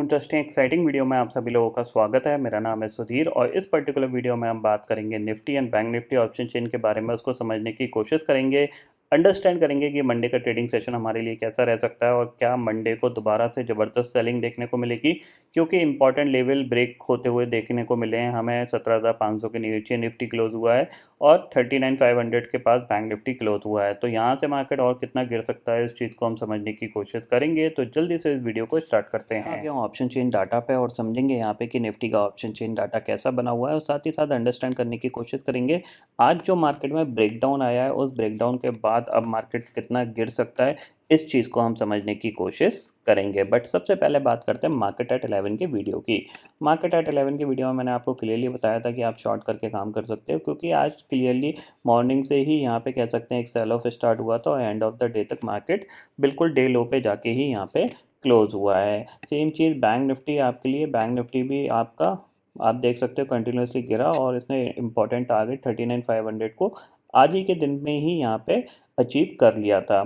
Interesting exciting video में आप सभी लोगों का स्वागत है। मेरा नाम है सुधीर और इस पर्टिकुलर वीडियो में हम बात करेंगे Nifty and bank Nifty option chain के बारे में। उसको समझने की कोशिश करेंगे, अंडरस्टैंड करेंगे कि मंडे का ट्रेडिंग सेशन हमारे लिए कैसा रह सकता है और क्या मंडे को दोबारा से ज़बरदस्त सेलिंग देखने को मिलेगी, क्योंकि इंपॉर्टेंट लेवल ब्रेक होते हुए देखने को मिले हैं हमें। 17,500 के नीचे निफ्टी क्लोज हुआ है और 39,500 के पास बैंक निफ्टी क्लोज हुआ है। तो यहाँ से मार्केट और कितना गिर सकता है, इस चीज़ को हम समझने की कोशिश करेंगे। तो जल्दी से इस वीडियो को स्टार्ट करते हैं। आगे हम ऑप्शन चेन डाटा पे और समझेंगे यहाँ पे कि निफ्टी का ऑप्शन चेन डाटा कैसा बना हुआ है और साथ ही साथ अंडरस्टैंड करने की कोशिश करेंगे आज जो मार्केट में ब्रेकडाउन आया है उस ब्रेकडाउन के बाद अब मार्केट कितना गिर सकता है, इस चीज़ को हम समझने की कोशिश करेंगे। बट सबसे पहले बात करते हैं मार्केट एट 11 की वीडियो की। मार्केट एट 11 की वीडियो में मैंने आपको क्लियरली बताया था कि आप शॉर्ट करके काम कर सकते हो, क्योंकि आज क्लियरली मॉर्निंग से ही यहाँ पे कह सकते हैं एक सेल ऑफ स्टार्ट हुआ था और एंड ऑफ द डे तक मार्केट बिल्कुल डे लो पे जाके ही यहाँ पे क्लोज हुआ है। सेम चीज़ बैंक निफ्टी आपके लिए, बैंक निफ्टी भी आपका आप देख सकते हो कंटिन्यूसली गिरा और इसने इंपॉर्टेंट टारगेट 39,500 को आज ही के दिन में ही यहाँ पे अचीव कर लिया था।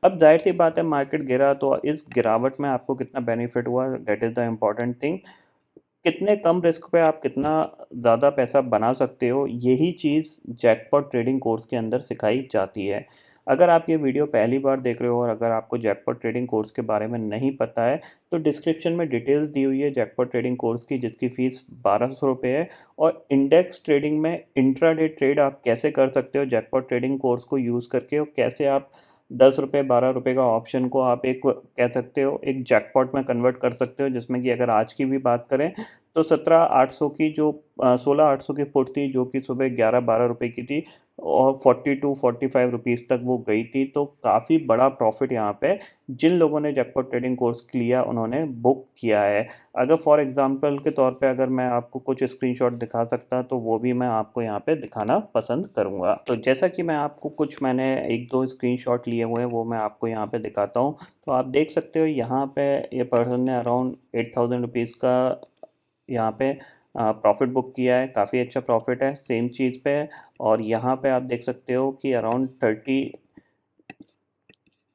अब जाहिर सी बात है मार्केट गिरा तो इस गिरावट में आपको कितना बेनिफिट हुआ, that is the important thing. कितने कम रिस्क पे आप कितना ज़्यादा पैसा बना सकते हो, यही चीज़ जैकपॉट ट्रेडिंग कोर्स के अंदर सिखाई जाती है। अगर आप ये वीडियो पहली बार देख रहे हो और अगर आपको जैकपॉट ट्रेडिंग कोर्स के बारे में नहीं पता है तो डिस्क्रिप्शन में डिटेल्स दी हुई है जैकपॉट ट्रेडिंग कोर्स की, जिसकी फ़ीस 1200 रुपये है। और इंडेक्स ट्रेडिंग में इंट्राडे ट्रेड आप कैसे कर सकते हो जैकपॉट ट्रेडिंग कोर्स को यूज़ करके, और कैसे आप 10 रुपये 12 रुपये का ऑप्शन को आप एक कह सकते हो एक जैकपॉट में कन्वर्ट कर सकते हो, जिसमें कि अगर आज की भी बात करें तो 17,800 की जो 16,800 की पुट थी, जो कि सुबह 11-12 रुपये की थी और 42-45 रुपीज़ तक वो गई थी। तो काफ़ी बड़ा प्रॉफिट यहाँ पे जिन लोगों ने जैकपॉट ट्रेडिंग कोर्स लिया उन्होंने बुक किया है। अगर फॉर एग्जांपल के तौर पे अगर मैं आपको कुछ स्क्रीनशॉट दिखा सकता तो वो भी मैं आपको यहाँ पे दिखाना पसंद करूँगा। तो जैसा कि मैं आपको कुछ मैंने 1-2 स्क्रीनशॉट लिए हुए हैं वो मैं आपको यहाँ पे दिखाता हूँ। तो आप देख सकते हो यहाँ पे ये पर्सन ने अराउंड 8,000 रुपीज़ का यहाँ पे प्रॉफिट बुक किया है। काफ़ी अच्छा प्रॉफिट है सेम चीज़ पे। और यहाँ पे आप देख सकते हो कि अराउंड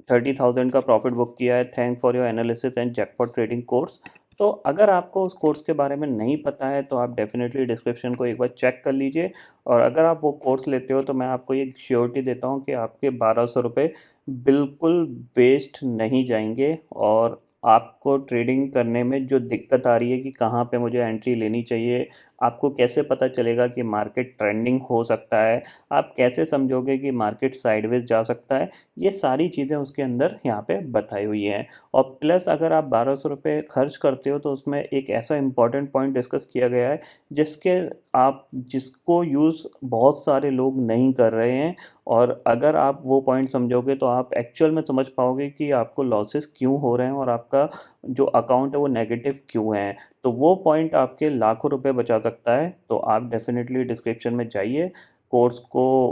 30,000 का प्रॉफिट बुक किया है। Thank for your analysis and jackpot trading course. तो अगर आपको उस कोर्स के बारे में नहीं पता है तो आप डेफिनेटली डिस्क्रिप्शन को एक बार चेक कर लीजिए, और अगर आप वो कोर्स लेते हो तो मैं आपको ये श्योरिटी देता हूँ कि आपके 1200 रुपये बिल्कुल वेस्ट नहीं जाएंगे। और आपको ट्रेडिंग करने में जो दिक्कत आ रही है कि कहाँ पे मुझे एंट्री लेनी चाहिए, आपको कैसे पता चलेगा कि मार्केट ट्रेंडिंग हो सकता है, आप कैसे समझोगे कि मार्केट साइडवेज जा सकता है, ये सारी चीज़ें उसके अंदर यहाँ पे बताई हुई हैं। और प्लस अगर आप 1200 रुपये खर्च करते हो तो उसमें एक ऐसा इंपॉर्टेंट पॉइंट डिस्कस किया गया है जिसको यूज़ बहुत सारे लोग नहीं कर रहे हैं। और अगर आप वो पॉइंट समझोगे तो आप एक्चुअल में समझ पाओगे कि आपको लॉसेस क्यों हो रहे हैं और आपका जो अकाउंट है वो नेगेटिव क्यों है। तो वो पॉइंट आपके लाखों रुपए बचा सकता है। तो आप डेफिनेटली डिस्क्रिप्शन में जाइए, कोर्स को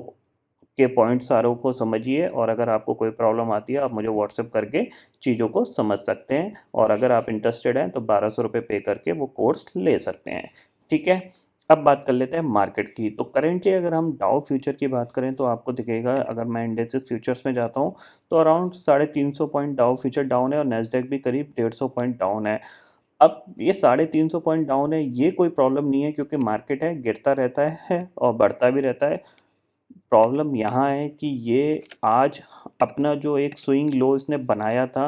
के पॉइंट सारों को समझिए, और अगर आपको कोई प्रॉब्लम आती है आप मुझे व्हाट्सएप करके चीज़ों को समझ सकते हैं। और अगर आप इंटरेस्टेड हैं तो 1200 रुपये पे करके वो कोर्स ले सकते हैं। ठीक है, अब बात कर लेते हैं मार्केट की। तो करेंटली अगर हम डाउ फ्यूचर की बात करें तो आपको दिखेगा, अगर मैं इंडेक्सेस फ्यूचर्स में जाता हूँ तो अराउंड 350 पॉइंट डाउ फ्यूचर डाउन है और नेस्डैक भी करीब 150 पॉइंट डाउन है। अब ये 350 पॉइंट डाउन है, ये कोई प्रॉब्लम नहीं है, क्योंकि मार्केट है गिरता रहता है और बढ़ता भी रहता है। प्रॉब्लम यहाँ है कि ये आज अपना जो एक स्विंग लो इसने बनाया था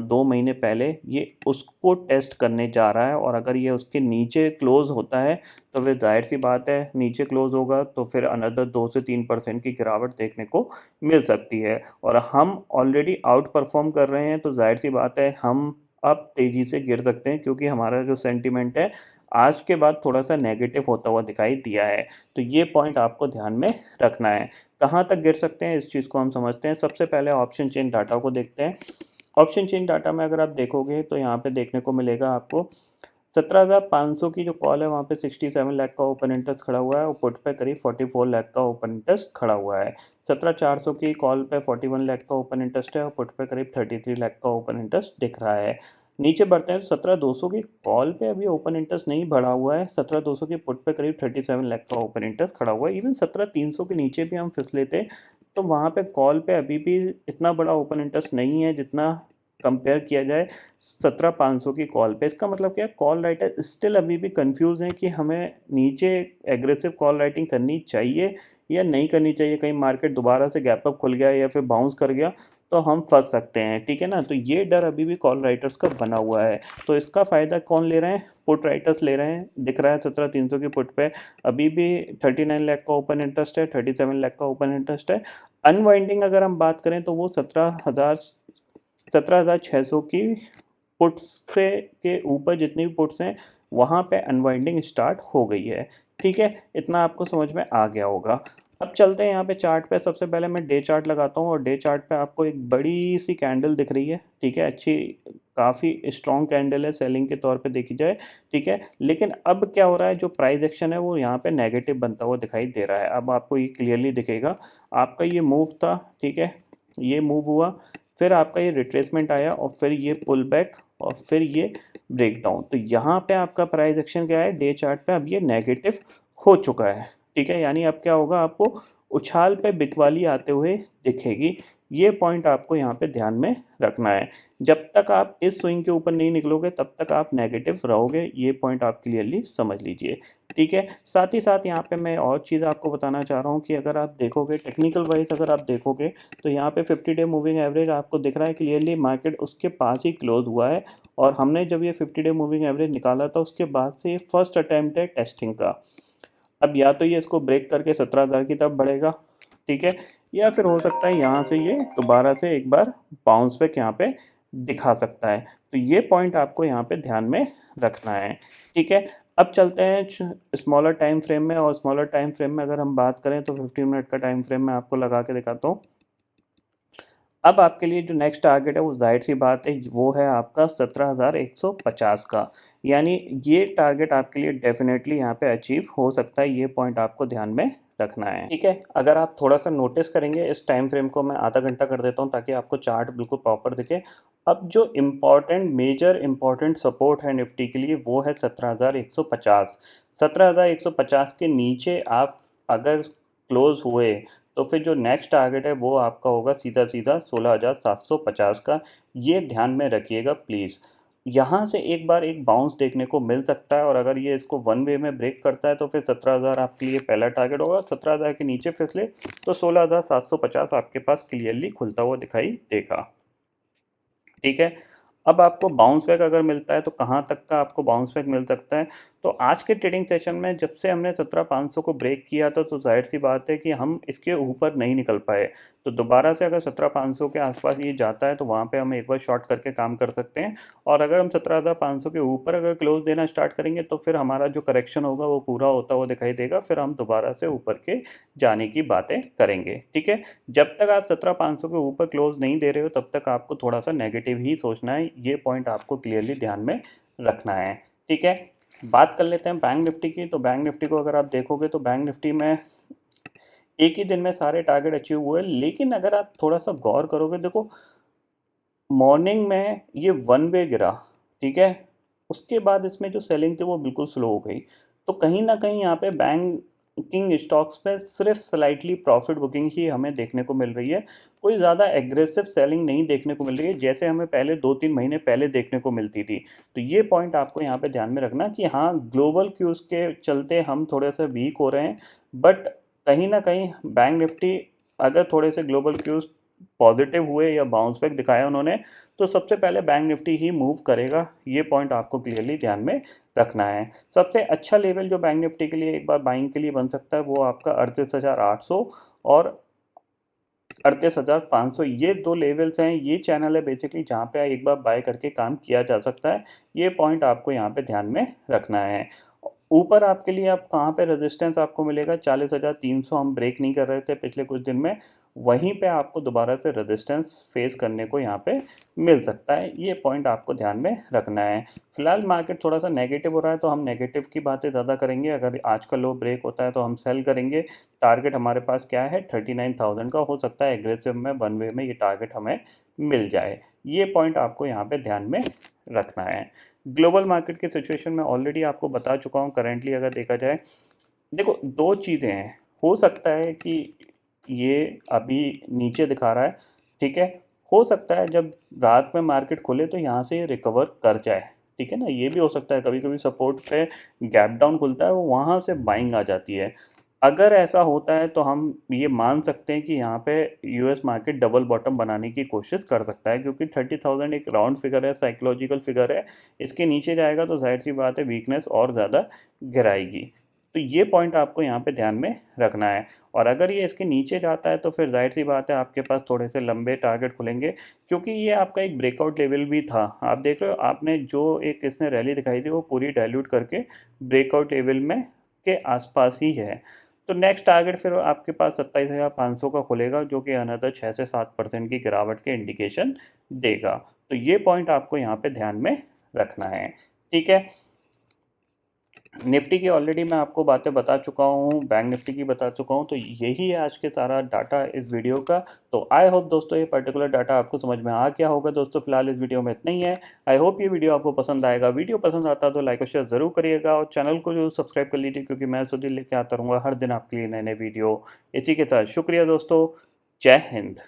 2 महीने पहले, ये उसको टेस्ट करने जा रहा है। और अगर ये उसके नीचे क्लोज होता है तो फिर जाहिर सी बात है नीचे क्लोज होगा तो फिर अनदर 2 से 3% की गिरावट देखने को मिल सकती है। और हम ऑलरेडी आउट परफॉर्म कर रहे हैं तो जाहिर सी बात है हम अब तेज़ी से गिर सकते हैं, क्योंकि हमारा जो सेंटिमेंट है आज के बाद थोड़ा सा नेगेटिव होता हुआ दिखाई दिया है। तो ये पॉइंट आपको ध्यान में रखना है। कहाँ तक गिर सकते हैं इस चीज़ को हम समझते हैं। सबसे पहले ऑप्शन चेन डाटा को देखते हैं। ऑप्शन चेन डाटा में अगर आप देखोगे तो यहाँ पे देखने को मिलेगा आपको 17,500 की जो कॉल है वहाँ पे 67 लाख का ओपन इंटरेस्ट खड़ा हुआ है और पुट पे करीब 44 लाख का ओपन इंटरेस्ट खड़ा हुआ है। 17,400 की कॉल पे 41 लाख का ओपन इंटरेस्ट है और पुट पे करीब 33 लाख का ओपन इंटरेस्ट दिख रहा है। नीचे बढ़ते हैं तो 17,200 की कॉल पे अभी ओपन इंटरेस्ट नहीं बढ़ा हुआ है। 17,200 की पुट पे करीब 37 लाख का ओपन इंटरेस्ट खड़ा हुआ है। इवन 17,300 के नीचे भी हम फिसले थे तो वहाँ पे कॉल पे अभी भी इतना बड़ा ओपन इंटरेस्ट नहीं है जितना कंपेयर किया जाए 17,500 की कॉल पे। इसका मतलब क्या है, कॉल राइटर स्टिल अभी भी कंफ्यूज हैं कि हमें नीचे एग्रेसिव कॉल राइटिंग करनी चाहिए या नहीं करनी चाहिए। कहीं मार्केट दोबारा से गैप अप खुल गया या फिर बाउंस कर गया तो हम फंस सकते हैं, ठीक है ना। तो ये डर अभी भी कॉल राइटर्स का बना हुआ है। तो इसका फ़ायदा कौन ले रहे हैं, पुट राइटर्स ले रहे हैं। दिख रहा है 17,300 की पुट पे अभी भी 39 लाख का ओपन इंटरेस्ट है, 37 लाख का ओपन इंटरेस्ट है। अनवाइंडिंग अगर हम बात करें तो वो 17,600 की पुट्स से के ऊपर जितनी भी पुट्स हैं वहाँ पे अनवाइंडिंग स्टार्ट हो गई है, ठीक है। इतना आपको समझ में आ गया होगा। अब चलते हैं यहाँ पे चार्ट पे। सबसे पहले मैं डे चार्ट लगाता हूँ और डे चार्ट पे आपको एक बड़ी सी कैंडल दिख रही है, ठीक है। अच्छी काफ़ी स्ट्रॉन्ग कैंडल है सेलिंग के तौर पे देखी जाए, ठीक है। लेकिन अब क्या हो रहा है, जो प्राइस एक्शन है वो यहाँ पे नेगेटिव बनता हुआ दिखाई दे रहा है। अब आपको ये क्लियरली दिखेगा, आपका ये मूव था, ठीक है, ये मूव हुआ, फिर आपका ये रिट्रेसमेंट आया और फिर ये पुल बैक और फिर ये ब्रेकडाउन। तो यहाँ पे आपका प्राइस एक्शन क्या है डे चार्ट पे, अब ये नेगेटिव हो चुका है, ठीक है। यानी अब क्या होगा, आपको उछाल पे बिकवाली आते हुए दिखेगी। ये पॉइंट आपको यहाँ पे ध्यान में रखना है। जब तक आप इस स्विंग के ऊपर नहीं निकलोगे तब तक आप नेगेटिव रहोगे, ये पॉइंट आप क्लियरली समझ लीजिए, ठीक है। साथ ही साथ यहाँ पे मैं और चीज़ आपको बताना चाह रहा हूँ कि अगर आप देखोगे टेक्निकल वाइज, अगर आप देखोगे तो यहाँ पे 50 डे मूविंग एवरेज आपको दिख रहा है क्लियरली, मार्केट उसके पास ही क्लोज हुआ है। और हमने जब ये 50 डे मूविंग एवरेज निकाला था उसके बाद से ये फर्स्ट अटैम्प्ट है टेस्टिंग का। अब या तो ये इसको ब्रेक करके 17,000 की तरफ बढ़ेगा, ठीक है, या फिर हो सकता है यहाँ से ये दोबारा से एक बार बाउंस बैक यहाँ पे दिखा सकता है। तो ये पॉइंट आपको यहाँ पे ध्यान में रखना है, ठीक है। अब चलते हैं स्मॉलर टाइम फ्रेम में, और स्मॉलर टाइम फ्रेम में अगर हम बात करें तो 15 मिनट का टाइम फ्रेम मैं आपको लगा के दिखाता हूँ। अब आपके लिए जो नेक्स्ट टारगेट है वो जाहिर सी बात है वो है आपका 17,150 का। यानी ये टारगेट आपके लिए डेफिनेटली यहाँ पे अचीव हो सकता है, ये पॉइंट आपको ध्यान में रखना है, ठीक है। अगर आप थोड़ा सा नोटिस करेंगे, इस टाइम फ्रेम को मैं आधा घंटा कर देता हूँ ताकि आपको चार्ट बिल्कुल प्रॉपर दिखे। अब जो मेजर इम्पॉर्टेंट सपोर्ट है निफ्टी के लिए वो है 17,150। 17,150 के नीचे आप अगर क्लोज हुए तो फिर जो नेक्स्ट टारगेट है वो आपका होगा सीधा सीधा 16,750 का। ये ध्यान में रखिएगा प्लीज़। यहाँ से एक बार एक बाउंस देखने को मिल सकता है और अगर ये इसको वन वे में ब्रेक करता है तो फिर 17,000 आपके लिए पहला टारगेट होगा। 17,000 के नीचे फिसले तो 16,750 आपके पास क्लियरली खुलता हुआ दिखाई देगा, ठीक है। अब आपको बाउंस बैक अगर मिलता है तो कहाँ तक का आपको बाउंस बैक मिल सकता है, तो आज के ट्रेडिंग सेशन में जब से हमने 17,500 को ब्रेक किया था तो जाहिर सी बात है कि हम इसके ऊपर नहीं निकल पाए। तो दोबारा से अगर 17,500 के आसपास ये जाता है तो वहाँ पे हम एक बार शॉर्ट करके काम कर सकते हैं। और अगर हम 17,500 के ऊपर अगर क्लोज देना स्टार्ट करेंगे तो फिर हमारा जो करेक्शन होगा वो पूरा होता हुआ दिखाई देगा, फिर हम दोबारा से ऊपर के जाने की बातें करेंगे, ठीक है। जब तक आप 17,500 के ऊपर क्लोज नहीं दे रहे हो तब तक आपको थोड़ा सा नेगेटिव ही सोचना है, ये पॉइंट आपको क्लियरली ध्यान में रखना है, ठीक है। बात कर लेते हैं बैंक निफ्टी की। तो बैंक निफ्टी को अगर आप देखोगे तो बैंक निफ्टी में एक ही दिन में सारे टारगेट अचीव हुए, लेकिन अगर आप थोड़ा सा गौर करोगे, देखो मॉर्निंग में ये वन वे गिरा, ठीक है, उसके बाद इसमें जो सेलिंग थी वो बिल्कुल स्लो हो गई। तो कहीं ना कहीं यहाँ पे बैंकिंग स्टॉक्स में सिर्फ स्लाइटली प्रॉफिट बुकिंग ही हमें देखने को मिल रही है, कोई ज़्यादा एग्रेसिव सेलिंग नहीं देखने को मिल रही है जैसे हमें पहले 2-3 महीने पहले देखने को मिलती थी। तो ये पॉइंट आपको यहाँ पे ध्यान में रखना कि हाँ, ग्लोबल क्यूज़ के चलते हम थोड़े से वीक हो रहे हैं, बट कहीं ना कहीं बैंक निफ्टी अगर थोड़े से ग्लोबल क्यूज़ पॉजिटिव हुए या बाउंस बैक दिखाया उन्होंने तो सबसे पहले बैंक निफ्टी ही मूव करेगा, ये पॉइंट आपको क्लियरली ध्यान में रखना है। सबसे अच्छा लेवल जो बैंक निफ्टी के लिए एक बार बाइंग के लिए बन सकता है वो आपका 38,800 और 38,500, ये दो लेवल्स हैं, ये चैनल है बेसिकली जहाँ पे एक बार बाय करके काम किया जा सकता है। ये पॉइंट आपको यहाँ पे ध्यान में रखना है। ऊपर आपके लिए आप कहाँ पे रेजिस्टेंस आपको मिलेगा, 40,300 हम ब्रेक नहीं कर रहे थे पिछले कुछ दिन में, वहीं पे आपको दोबारा से रेजिस्टेंस फेस करने को यहाँ पे मिल सकता है, ये पॉइंट आपको ध्यान में रखना है। फिलहाल मार्केट थोड़ा सा नेगेटिव हो रहा है तो हम नेगेटिव की बातें ज़्यादा करेंगे। अगर आज का लो ब्रेक होता है तो हम सेल करेंगे। टारगेट हमारे पास क्या है, 39,000 का। हो सकता है एग्रेसिव में वन वे में ये टारगेट हमें मिल जाए, ये पॉइंट आपको यहाँ पे ध्यान में रखना है। ग्लोबल मार्केट की सिचुएशन में ऑलरेडी आपको बता चुका हूँ। करेंटली अगर देखा जाए, देखो दो चीज़ें हैं, हो सकता है कि ये अभी नीचे दिखा रहा है, ठीक है, हो सकता है जब रात में मार्केट खुले तो यहाँ से ये रिकवर कर जाए, ठीक है ना। ये भी हो सकता है, कभी कभी सपोर्ट पे गैप डाउन खुलता है, वो वहाँ से बाइंग आ जाती है। अगर ऐसा होता है तो हम ये मान सकते हैं कि यहाँ पे यूएस मार्केट डबल बॉटम बनाने की कोशिश कर सकता है, क्योंकि 30,000 एक राउंड फिगर है, साइकोलॉजिकल फिगर है। इसके नीचे जाएगा तो जाहिर सी बात है वीकनेस और ज़्यादा गिराएगी। तो ये पॉइंट आपको यहाँ पे ध्यान में रखना है। और अगर ये इसके नीचे जाता है तो फिर जाहिर सी बात है आपके पास थोड़े से लंबे टारगेट खुलेंगे, क्योंकि ये आपका एक ब्रेकआउट लेवल भी था। आप देख रहे हो, आपने जो एक इसने रैली दिखाई थी वो पूरी डाइल्यूट करके ब्रेकआउट लेवल में के आसपास ही है। तो नेक्स्ट टारगेट फिर आपके पास 27,500 का खुलेगा, जो कि अनदर 6 से 7% की गिरावट के इंडिकेशन देगा। तो ये पॉइंट आपको यहाँ पे ध्यान में रखना है, ठीक है। निफ्टी की ऑलरेडी मैं आपको बातें बता चुका हूँ, बैंक निफ्टी की बता चुका हूँ। तो यही है आज के सारा डाटा इस वीडियो का। तो आई होप दोस्तों ये पर्टिकुलर डाटा आपको समझ में आ गया होगा। दोस्तों फिलहाल इस वीडियो में इतना ही है। आई होप ये वीडियो आपको पसंद आएगा। वीडियो पसंद आता है तो लाइक और शेयर ज़रूर करिएगा, और चैनल को जो सब्सक्राइब कर लीजिए, क्योंकि मैं सुधीर लेके आता रहूँगा हर दिन आपके लिए नए नए वीडियो। इसी के साथ शुक्रिया दोस्तों, जय हिंद।